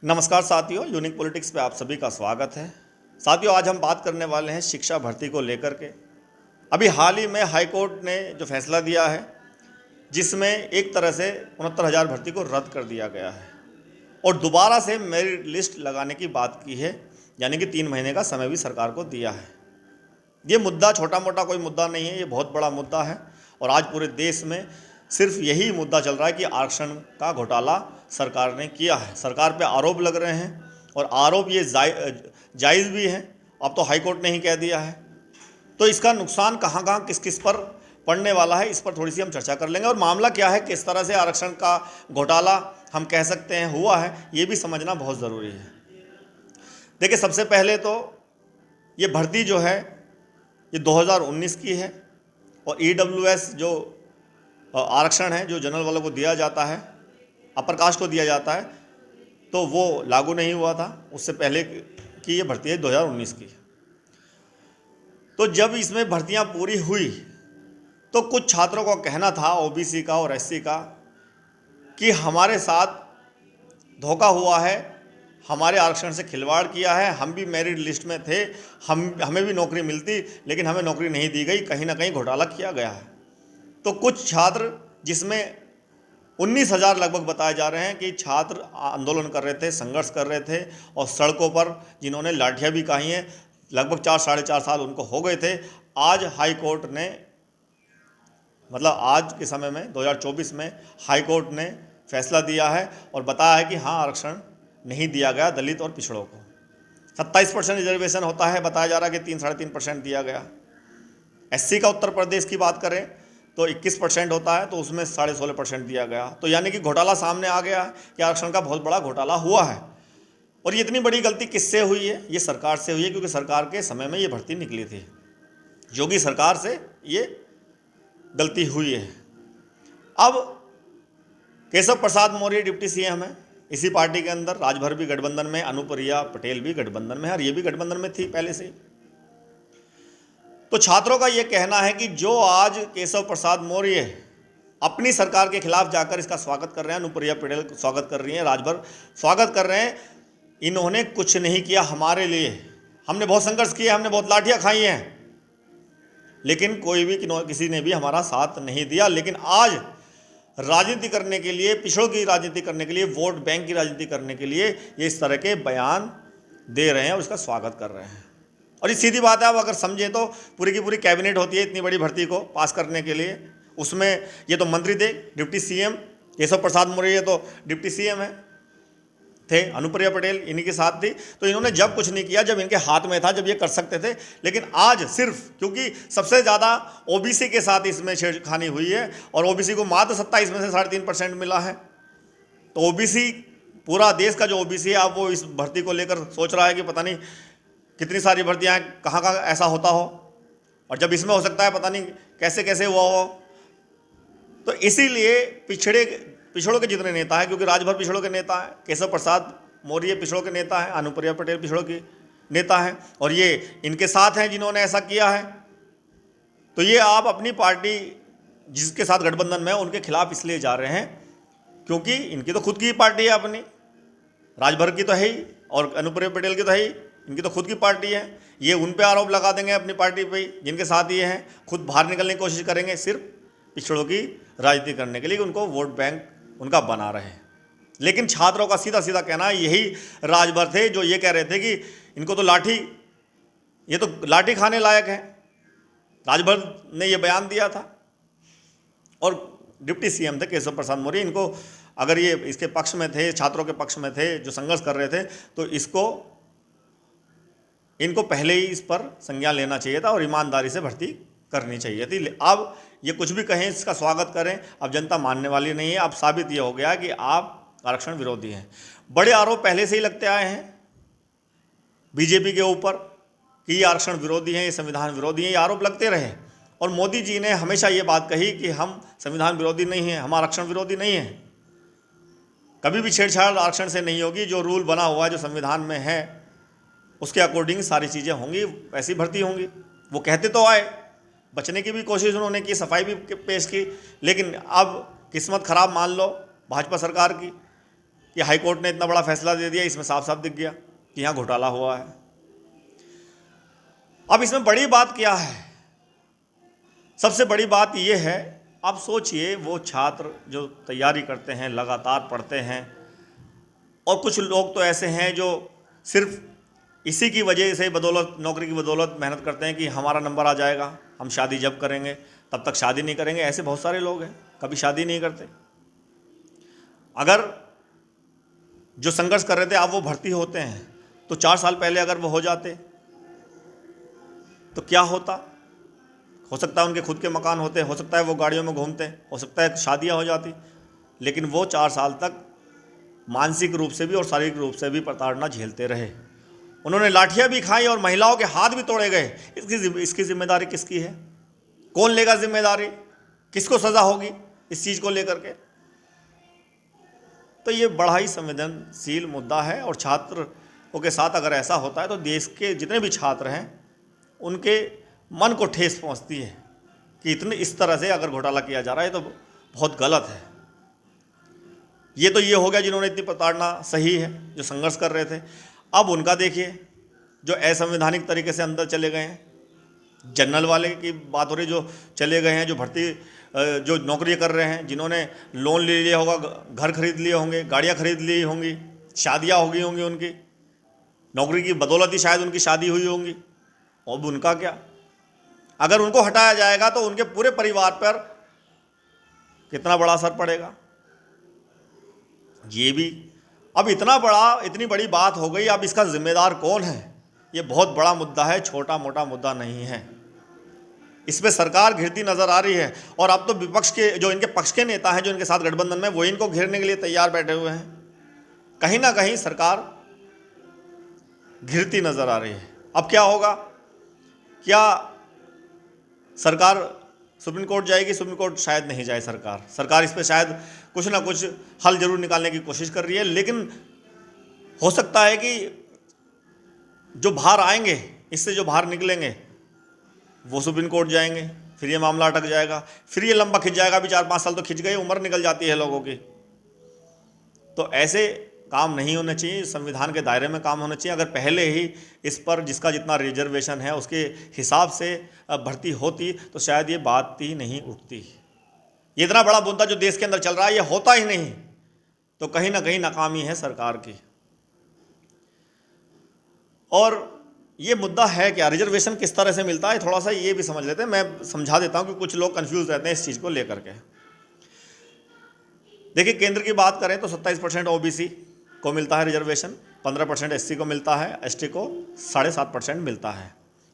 नमस्कार साथियों, unique politics पे आप सभी का स्वागत है। साथियों, आज हम बात करने वाले हैं शिक्षा भर्ती को लेकर के। अभी हाल ही में हाई कोर्ट ने जो फैसला दिया है, जिसमें एक तरह से 69,000 भर्ती को रद्द कर दिया गया है और दोबारा से मेरिट लिस्ट लगाने की बात की है, यानी कि 3 महीने का समय भी सरकार को दिया है। ये मुद्दा छोटा मोटा कोई मुद्दा नहीं है, ये बहुत बड़ा मुद्दा है और आज पूरे देश में सिर्फ यही मुद्दा चल रहा है कि आरक्षण का घोटाला सरकार ने किया है। सरकार पे आरोप लग रहे हैं और आरोप ये जायज़ भी हैं। अब तो हाई कोर्ट ने ही कह दिया है, तो इसका नुकसान कहाँ कहाँ किस किस पर पड़ने वाला है, इस पर थोड़ी सी हम चर्चा कर लेंगे। और मामला क्या है, किस तरह से आरक्षण का घोटाला हम कह सकते हैं हुआ है, ये भी समझना बहुत ज़रूरी है। देखिए, सबसे पहले तो ये भर्ती जो है ये 2019 की है और EWS जो आरक्षण है जो जनरल वालों को दिया जाता है, अपर कास्ट को दिया जाता है, तो वो लागू नहीं हुआ था। उससे पहले की ये भर्ती है 2019 की। तो जब इसमें भर्तियां पूरी हुई तो कुछ छात्रों का कहना था, OBC का और SC का, कि हमारे साथ धोखा हुआ है, हमारे आरक्षण से खिलवाड़ किया है, हम भी मेरिट लिस्ट में थे, हमें भी नौकरी मिलती, लेकिन हमें नौकरी नहीं दी गई, कहीं ना कहीं घोटाला किया गया है। तो कुछ छात्र, जिसमें 19,000 लगभग बताए जा रहे हैं कि छात्र आंदोलन कर रहे थे, संघर्ष कर रहे थे और सड़कों पर जिन्होंने लाठियां भी खाई हैं, लगभग 4-4.5 साल उनको हो गए थे। आज हाई कोर्ट ने, मतलब आज के समय में 2024 में हाई कोर्ट ने फैसला दिया है और बताया है कि हाँ, आरक्षण नहीं दिया गया दलित और पिछड़ों को। 27% रिजर्वेशन होता है, बताया जा रहा है कि 3-3.5% दिया गया। SC का उत्तर प्रदेश की बात करें तो 21% होता है, तो उसमें 16.5% दिया गया। तो यानी कि घोटाला सामने आ गया है कि आरक्षण का बहुत बड़ा घोटाला हुआ है। और ये इतनी बड़ी गलती किससे हुई है? ये सरकार से हुई है, क्योंकि सरकार के समय में ये भर्ती निकली थी। योगी सरकार से ये गलती हुई है। अब केशव प्रसाद मौर्य डिप्टी CM है इसी पार्टी के अंदर, राजभर भी गठबंधन में, अनुप्रिया पटेल भी गठबंधन में है और ये भी गठबंधन में थी पहले से। तो छात्रों का ये कहना है कि जो आज केशव प्रसाद मौर्य अपनी सरकार के खिलाफ जाकर इसका स्वागत कर रहे हैं, अनुप्रिया पटेल स्वागत कर रही हैं, राजभर स्वागत कर रहे हैं, इन्होंने कुछ नहीं किया हमारे लिए। हमने बहुत संघर्ष किया, हमने बहुत लाठियां खाई हैं, लेकिन कोई भी किसी ने भी हमारा साथ नहीं दिया। लेकिन आज राजनीति करने के लिए, पिछड़ों की राजनीति करने के लिए, वोट बैंक की राजनीति करने के लिए ये इस तरह के बयान दे रहे हैं और इसका स्वागत कर रहे हैं। और ये सीधी बात है, अब अगर समझें तो पूरी की पूरी कैबिनेट होती है इतनी बड़ी भर्ती को पास करने के लिए। उसमें ये तो मंत्री थे, डिप्टी CM केशव प्रसाद मौर्य, ये तो डिप्टी CM थे, अनुप्रिया पटेल इन्हीं के साथ थी। तो इन्होंने जब कुछ नहीं किया, जब इनके हाथ में था, जब ये कर सकते थे। लेकिन आज सिर्फ क्योंकि सबसे ज़्यादा OBC के साथ इसमें छेड़खानी हुई है और OBC को मात्र 27 में से 3.5% मिला है। तो OBC, पूरा देश का जो OBC है, अब वो इस भर्ती को लेकर सोच रहा है कि पता नहीं कितनी सारी भर्तियाँ कहाँ कहाँ ऐसा होता हो, और जब इसमें हो सकता है पता नहीं कैसे कैसे हुआ हो। तो इसीलिए पिछड़ों के जितने नेता हैं, क्योंकि राजभर पिछड़ों के नेता हैं, केशव प्रसाद मौर्य पिछड़ों के नेता हैं, अनुप्रिया पटेल पिछड़ों की नेता हैं, और ये इनके साथ हैं जिन्होंने ऐसा किया है। तो ये आप अपनी पार्टी जिसके साथ गठबंधन में है उनके खिलाफ इसलिए जा रहे हैं क्योंकि इनकी तो खुद की पार्टी है अपनी, राजभर की तो है ही और अनुप्रिया पटेल की तो है ही, इनकी तो खुद की पार्टी है। ये उन पे आरोप लगा देंगे अपनी पार्टी पे जिनके साथ ये हैं, खुद बाहर निकलने की कोशिश करेंगे सिर्फ पिछड़ों की राजनीति करने के लिए, उनको वोट बैंक उनका बना रहे। लेकिन छात्रों का सीधा सीधा कहना है, यही राजभर थे जो ये कह रहे थे कि इनको तो ये तो लाठी खाने लायक है। राजभर ने ये बयान दिया था और डिप्टी CM थे केशव प्रसाद मौर्य। इनको अगर ये इसके पक्ष में थे, छात्रों के पक्ष में थे जो संघर्ष कर रहे थे, तो इनको पहले ही इस पर संज्ञान लेना चाहिए था और ईमानदारी से भर्ती करनी चाहिए थी। अब ये कुछ भी कहें, इसका स्वागत करें, अब जनता मानने वाली नहीं है। अब साबित ये हो गया कि आप आरक्षण विरोधी हैं। बड़े आरोप पहले से ही लगते आए हैं बीजेपी के ऊपर कि ये आरक्षण विरोधी हैं, ये संविधान विरोधी हैं, ये आरोप लगते रहे। और मोदी जी ने हमेशा ये बात कही कि हम संविधान विरोधी नहीं हैं, हम आरक्षण विरोधी नहीं हैं। कभी भी छेड़छाड़ आरक्षण से नहीं होगी। जो रूल बना हुआ है, जो संविधान में है, उसके अकॉर्डिंग सारी चीज़ें होंगी, वैसी भर्ती होंगी। वो कहते तो आए, बचने की भी कोशिश उन्होंने की, सफाई भी पेश की, लेकिन अब किस्मत खराब मान लो भाजपा सरकार की कि हाई कोर्ट ने इतना बड़ा फैसला दे दिया, इसमें साफ साफ दिख गया कि यहाँ घोटाला हुआ है। अब इसमें बड़ी बात क्या है? सबसे बड़ी बात यह है, आप सोचिए वो छात्र जो तैयारी करते हैं, लगातार पढ़ते हैं, और कुछ लोग तो ऐसे हैं जो सिर्फ इसी की वजह से बदौलत, नौकरी की बदौलत मेहनत करते हैं कि हमारा नंबर आ जाएगा, हम शादी जब करेंगे तब तक शादी नहीं करेंगे। ऐसे बहुत सारे लोग हैं, कभी शादी नहीं करते। अगर जो संघर्ष कर रहे थे अब वो भर्ती होते हैं, तो 4 साल पहले अगर वो हो जाते तो क्या होता? हो सकता है उनके खुद के मकान होते, हो सकता है वो गाड़ियों में घूमते, हो सकता है शादियां हो जाती, लेकिन वो 4 साल तक मानसिक रूप से भी और शारीरिक रूप से भी प्रताड़ना झेलते रहे। उन्होंने लाठियां भी खाई और महिलाओं के हाथ भी तोड़े गए। इसकी जिम्मेदारी किसकी है? कौन लेगा जिम्मेदारी? किसको सजा होगी इस चीज़ को लेकर के? तो ये बड़ा ही संवेदनशील मुद्दा है, और छात्रों के साथ अगर ऐसा होता है तो देश के जितने भी छात्र हैं उनके मन को ठेस पहुंचती है कि इस तरह से अगर घोटाला किया जा रहा है तो बहुत गलत है। ये हो गया जिन्होंने इतनी प्रताड़ना सही है, जो संघर्ष कर रहे थे। अब उनका देखिए जो असंवैधानिक तरीके से अंदर चले गए हैं, जनरल वाले की बात हो रही, जो चले गए हैं, जो भर्ती जो नौकरी कर रहे हैं, जिन्होंने लोन ले लिया होगा, घर खरीद लिए होंगे, गाड़ियाँ खरीद ली होंगी, शादियाँ हो गई होंगी, उनकी नौकरी की बदौलत ही शायद उनकी शादी हुई होंगी। अब उनका क्या? अगर उनको हटाया जाएगा तो उनके पूरे परिवार पर कितना बड़ा असर पड़ेगा, ये भी। अब इतनी बड़ी बात हो गई, अब इसका जिम्मेदार कौन है? ये बहुत बड़ा मुद्दा है, छोटा मोटा मुद्दा नहीं है। इसमें सरकार घिरती नजर आ रही है, और अब तो विपक्ष के जो इनके पक्ष के नेता हैं, जो इनके साथ गठबंधन में, वो इनको घेरने के लिए तैयार बैठे हुए हैं। कहीं ना कहीं सरकार घिरती नजर आ रही है। अब क्या होगा? क्या सरकार सुप्रीम कोर्ट जाएगी? सुप्रीम कोर्ट शायद नहीं जाए। सरकार इस पर शायद कुछ ना कुछ हल जरूर निकालने की कोशिश कर रही है, लेकिन हो सकता है कि जो बाहर आएंगे, इससे जो बाहर निकलेंगे, वो सुप्रीम कोर्ट जाएंगे, फिर ये मामला अटक जाएगा, फिर ये लंबा खिंच जाएगा। अभी 4-5 साल तो खिंच गए, उम्र निकल जाती है लोगों की। तो ऐसे काम नहीं होने चाहिए, संविधान के दायरे में काम होना चाहिए। अगर पहले ही इस पर जिसका जितना रिजर्वेशन है उसके हिसाब से भर्ती होती तो शायद ये बात ही नहीं उठती। ये इतना बड़ा मुद्दा जो देश के अंदर चल रहा है, ये होता ही नहीं, तो कहीं ना कहीं नाकामी है सरकार की। और ये मुद्दा है क्या? रिजर्वेशन किस तरह से मिलता है, थोड़ा सा ये भी समझ लेते हैं। मैं समझा देता हूं कि कुछ लोग कंफ्यूज रहते हैं इस चीज़ को लेकर के। देखिए, केंद्र की बात करें तो 27% ओबीसी को मिलता है रिजर्वेशन, 15% एससी को मिलता है, एसटी को 7.5% मिलता है।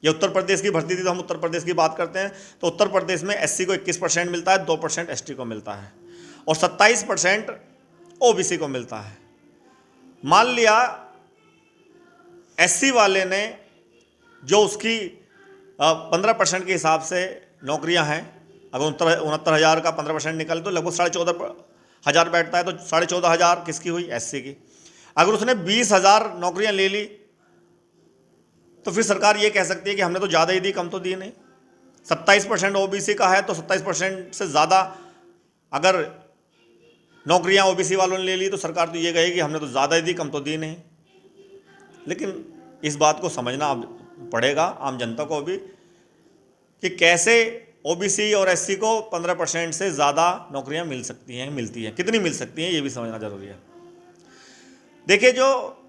ये उत्तर प्रदेश की भर्ती थी, तो हम उत्तर प्रदेश की बात करते हैं, तो उत्तर प्रदेश में एससी को 21% मिलता है, 2% एसटी को मिलता है, और 27% ओबीसी को मिलता है। मान लिया एससी वाले ने जो उसकी 15% के हिसाब से नौकरियां हैं, अगर 69,000 का 15% निकले तो लगभग 14,500 बैठता है, तो 14,500 किसकी हुई? एससी की। अगर उसने 20,000 नौकरियां ले ली तो फिर सरकार ये कह सकती है कि हमने तो ज़्यादा ही दी, कम तो दी नहीं। 27% ओबीसी का है, तो 27% से ज़्यादा अगर नौकरियां ओबीसी वालों ने ले ली तो सरकार तो ये कहेगी हमने तो ज़्यादा ही दी, कम तो दी नहीं। लेकिन इस बात को समझना पड़ेगा आम जनता को भी कि कैसे ओबीसी और एससी को 15% से ज़्यादा नौकरियां मिलती हैं, कितनी मिल सकती हैं, ये भी समझना जरूरी है। देखिए, जो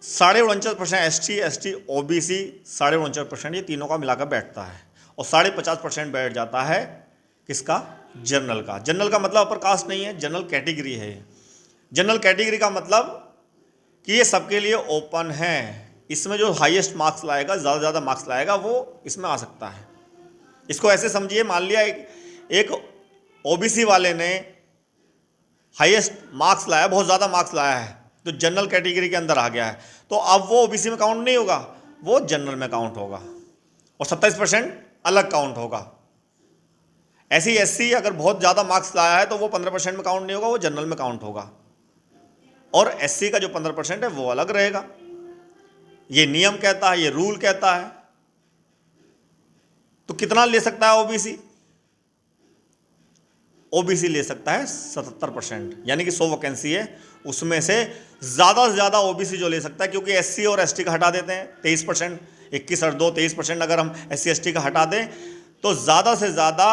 49.5% एसटी ओबीसी 49.5% ये तीनों का मिलाकर बैठता है, और 50.5% बैठ जाता है किसका? जनरल का। जनरल का मतलब अपर कास्ट नहीं है, जनरल कैटेगरी है। जनरल कैटेगरी का मतलब कि ये सबके लिए ओपन है। इसमें जो हाईएस्ट मार्क्स लाएगा, ज़्यादा मार्क्स लाएगा, वो इसमें आ सकता है। इसको ऐसे समझिए, मान लिया एक ओबीसी वाले ने हाईएस्ट मार्क्स लाया, बहुत ज़्यादा मार्क्स लाया है, तो जनरल कैटेगरी के अंदर आ गया है, तो अब वो ओबीसी में काउंट नहीं होगा, वो जनरल में काउंट होगा, और 27% अलग काउंट होगा। ऐसे ही एससी अगर बहुत ज़्यादा मार्क्स लाया है तो वो 15% में काउंट नहीं होगा, वो जनरल में काउंट होगा, और एससी का जो 15% है वो अलग रहेगा। ये नियम कहता है, ये रूल कहता है। तो कितना ले सकता है ओबीसी? ओबीसी ले सकता है 77%, यानी कि 100 वैकेंसी है, उसमें से ज़्यादा से ज़्यादा ओबीसी जो ले सकता है, क्योंकि एससी और एसटी का हटा देते हैं 23%, 21 और 2 23%, अगर हम एससी एसटी का हटा दें तो ज़्यादा से ज़्यादा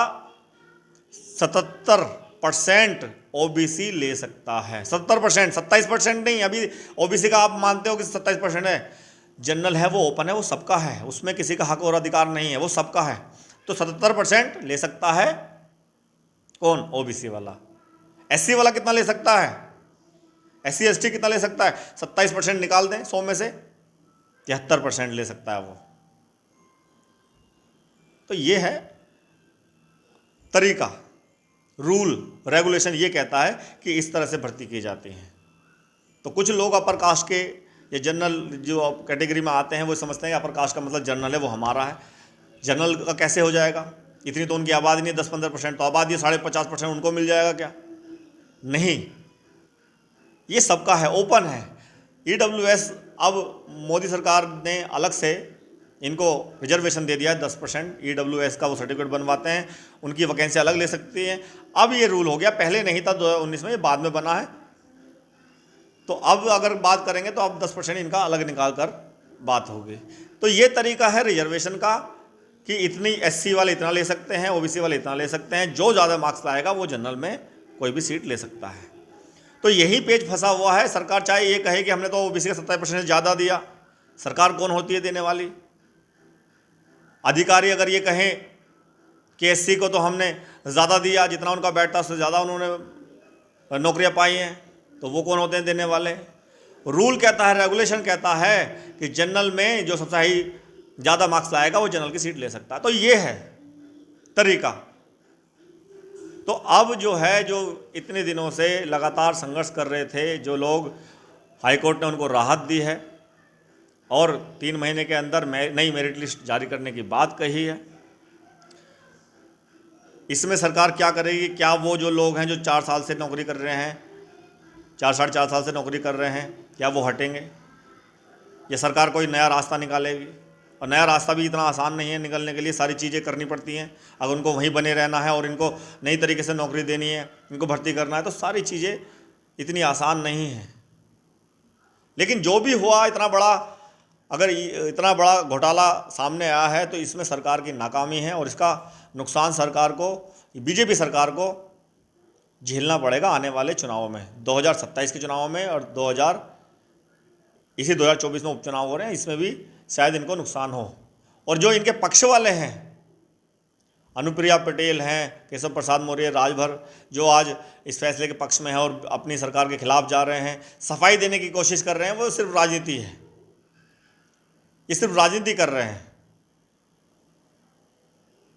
77% ओबीसी ले सकता है। 70%, 27% नहीं, अभी ओबीसी का आप मानते हो कि 27% है, जनरल है, वो ओपन है, वो सबका है, उसमें किसी का हक और अधिकार नहीं है, वो सबका है। तो 77% ले सकता है कौन? ओबीसी वाला। एससी वाला कितना ले सकता है? एससी एसटी कितना ले सकता है? 27% निकाल दें 100 में से, 73% ले सकता है वो। तो ये है तरीका, रूल रेगुलेशन ये कहता है कि इस तरह से भर्ती की जाती है। तो कुछ लोग अपर कास्ट के या जनरल जो कैटेगरी में आते हैं वो समझते हैं कि अपर कास्ट का मतलब जनरल है, वो हमारा है। जनरल का कैसे हो जाएगा? इतनी तो उनकी आबादी नहीं, 10-15%, तो आबादी 50% उनको मिल जाएगा क्या? नहीं, ये सबका है, ओपन है। ईडब्ल्यूएस अब मोदी सरकार ने अलग से इनको रिजर्वेशन दे दिया है 10%, ईडब्ल्यूएस का वो सर्टिफिकेट बनवाते हैं, उनकी वैकेंसी अलग ले सकती है। अब ये रूल हो गया, पहले नहीं था 2019 में, ये बाद में बना है। तो अब अगर बात करेंगे तो अब 10% इनका अलग निकाल कर बात होगी। तो ये तरीका है रिजर्वेशन का कि इतनी एससी वाले इतना ले सकते हैं, ओबीसी वाले इतना ले सकते हैं, जो ज़्यादा मार्क्स लाएगा वो जनरल में कोई भी सीट ले सकता है। तो यही पेज फंसा हुआ है। सरकार चाहे ये कहे कि हमने तो ओबीसी का 27% ज़्यादा दिया, सरकार कौन होती है देने वाली? अधिकारी अगर ये कहें कि एससी को तो हमने ज़्यादा दिया, जितना उनका बैठता उससे ज़्यादा उन्होंने नौकरियां पाई हैं, तो वो कौन होते हैं देने वाले? रूल कहता है, रेगुलेशन कहता है कि जनरल में जो सबसे हाई ज़्यादा मार्क्स लाएगा वो जनरल की सीट ले सकता है। तो ये है तरीका। तो अब जो है, जो इतने दिनों से लगातार संघर्ष कर रहे थे जो लोग, हाईकोर्ट ने उनको राहत दी है और 3 महीने के अंदर नई मेरिट लिस्ट जारी करने की बात कही है। इसमें सरकार क्या करेगी? क्या वो जो लोग हैं जो 4 साल से नौकरी कर रहे हैं, 4-4.5 साल से नौकरी कर रहे हैं, क्या वो हटेंगे? या सरकार कोई नया रास्ता निकालेगी? और नया रास्ता भी इतना आसान नहीं है निकलने के लिए, सारी चीज़ें करनी पड़ती हैं। अगर उनको वहीं बने रहना है और इनको नई तरीके से नौकरी देनी है, इनको भर्ती करना है, तो सारी चीज़ें इतनी आसान नहीं हैं। लेकिन जो भी हुआ, अगर इतना बड़ा घोटाला सामने आया है तो इसमें सरकार की नाकामी है और इसका नुकसान सरकार को, बीजेपी सरकार को झेलना पड़ेगा आने वाले चुनावों में, 2027 के चुनावों में, और 2024 में उपचुनाव हो रहे हैं, इसमें भी शायद इनको नुकसान हो। और जो इनके पक्ष वाले हैं, अनुप्रिया पटेल हैं, केशव प्रसाद मौर्य, राजभर, जो आज इस फैसले के पक्ष में है और अपनी सरकार के खिलाफ जा रहे हैं, सफाई देने की कोशिश कर रहे हैं, वो सिर्फ राजनीति है, ये सिर्फ राजनीति कर रहे हैं।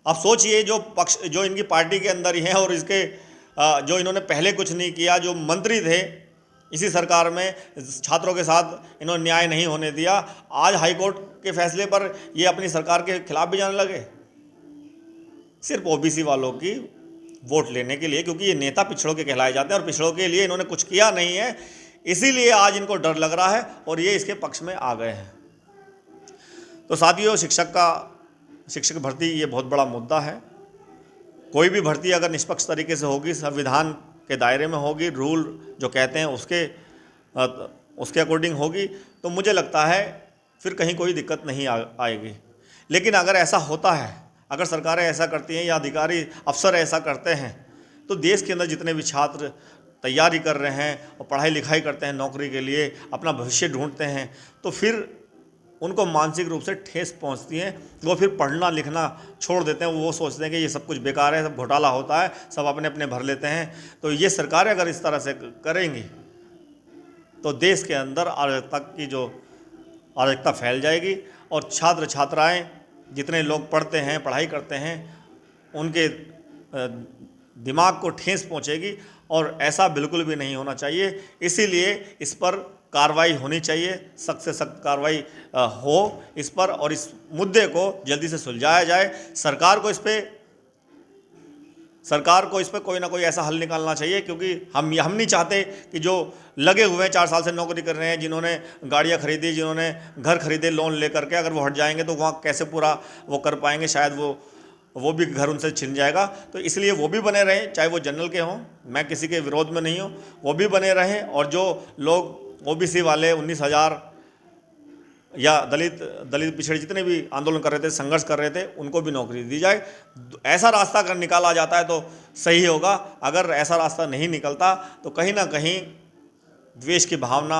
आप सोचिए, जो पक्ष जो इनकी पार्टी के अंदर ही हैं और इसके जो इन्होंने पहले कुछ नहीं किया, जो मंत्री थे इसी सरकार में, छात्रों के साथ इन्होंने न्याय नहीं होने दिया, आज हाईकोर्ट के फैसले पर ये अपनी सरकार के खिलाफ भी जाने लगे, सिर्फ ओबीसी वालों की वोट लेने के लिए, क्योंकि ये नेता पिछड़ों के कहलाए जाते हैं और पिछड़ों के लिए इन्होंने कुछ किया नहीं है, इसीलिए आज इनको डर लग रहा है और ये इसके पक्ष में आ गए हैं। तो साथियों, शिक्षक भर्ती ये बहुत बड़ा मुद्दा है। कोई भी भर्ती अगर निष्पक्ष तरीके से होगी, संविधान के दायरे में होगी, रूल जो कहते हैं उसके अकॉर्डिंग होगी, तो मुझे लगता है फिर कहीं कोई दिक्कत नहीं आएगी। लेकिन अगर ऐसा होता है, अगर सरकारें ऐसा करती हैं या अधिकारी अफसर ऐसा करते हैं, तो देश के अंदर जितने भी छात्र तैयारी कर रहे हैं और पढ़ाई लिखाई करते हैं नौकरी के लिए, अपना भविष्य ढूंढते हैं, तो फिर उनको मानसिक रूप से ठेस पहुंचती है। वो फिर पढ़ना लिखना छोड़ देते हैं, वो सोचते हैं कि ये सब कुछ बेकार है, सब घोटाला होता है, सब अपने अपने भर लेते हैं। तो ये सरकारें अगर इस तरह से करेंगी तो देश के अंदर अराजकता फैल जाएगी और छात्र छात्राएं, जितने लोग पढ़ते हैं, पढ़ाई करते हैं, उनके दिमाग को ठेस पहुंचेगी और ऐसा बिल्कुल भी नहीं होना चाहिए। इसीलिए इस पर कार्रवाई होनी चाहिए, सख्त से सख्त कार्रवाई हो इस पर और इस मुद्दे को जल्दी से सुलझाया जाए। सरकार को इस पर कोई ना कोई ऐसा हल निकालना चाहिए, क्योंकि हम नहीं चाहते कि जो लगे हुए हैं 4 साल से नौकरी कर रहे हैं, जिन्होंने गाड़ियां खरीदी, जिन्होंने घर खरीदे लोन लेकर के, अगर वो हट जाएंगे तो वहाँ कैसे पूरा वो कर पाएंगे? शायद वो वो भी घर उनसे छिन जाएगा। तो इसलिए वो भी बने रहें, चाहे वो जनरल के हों, मैं किसी के विरोध में नहीं हूँ, वो भी बने रहें। और जो लोग ओबीसी वाले 19,000 या दलित पिछड़े जितने भी आंदोलन कर रहे थे, संघर्ष कर रहे थे, उनको भी नौकरी दी जाए। ऐसा रास्ता अगर निकाला जाता है तो सही होगा। अगर ऐसा रास्ता नहीं निकलता तो कहीं ना कहीं द्वेष की भावना,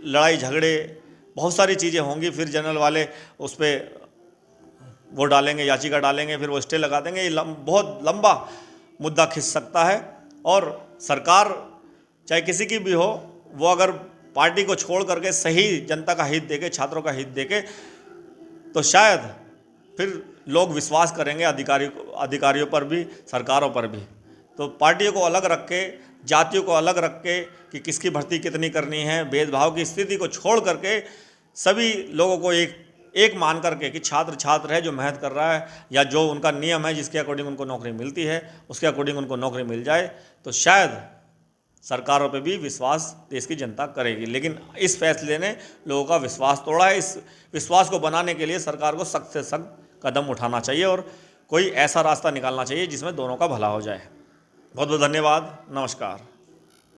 लड़ाई झगड़े, बहुत सारी चीज़ें होंगी। फिर जनरल वाले उस पर वो डालेंगे, याचिका डालेंगे, फिर वो स्टे लगा देंगे। ये बहुत लंबा मुद्दा खिंच सकता है। और सरकार चाहे किसी की भी हो, वो अगर पार्टी को छोड़ करके सही जनता का हित देखे, छात्रों का हित देखे, तो शायद फिर लोग विश्वास करेंगे अधिकारियों पर भी, सरकारों पर भी। तो पार्टियों को अलग रख के, जातियों को अलग रख के कि किसकी भर्ती कितनी करनी है, भेदभाव की स्थिति को छोड़ करके सभी लोगों को एक मान करके कि छात्र है, जो मेहनत कर रहा है या जो उनका नियम है जिसके अकॉर्डिंग उनको नौकरी मिलती है, उसके अकॉर्डिंग उनको नौकरी मिल जाए, तो शायद सरकारों पे भी विश्वास देश की जनता करेगी। लेकिन इस फैसले ने लोगों का विश्वास तोड़ा है। इस विश्वास को बनाने के लिए सरकार को सख्त से सख्त कदम उठाना चाहिए और कोई ऐसा रास्ता निकालना चाहिए जिसमें दोनों का भला हो जाए। बहुत बहुत धन्यवाद। नमस्कार।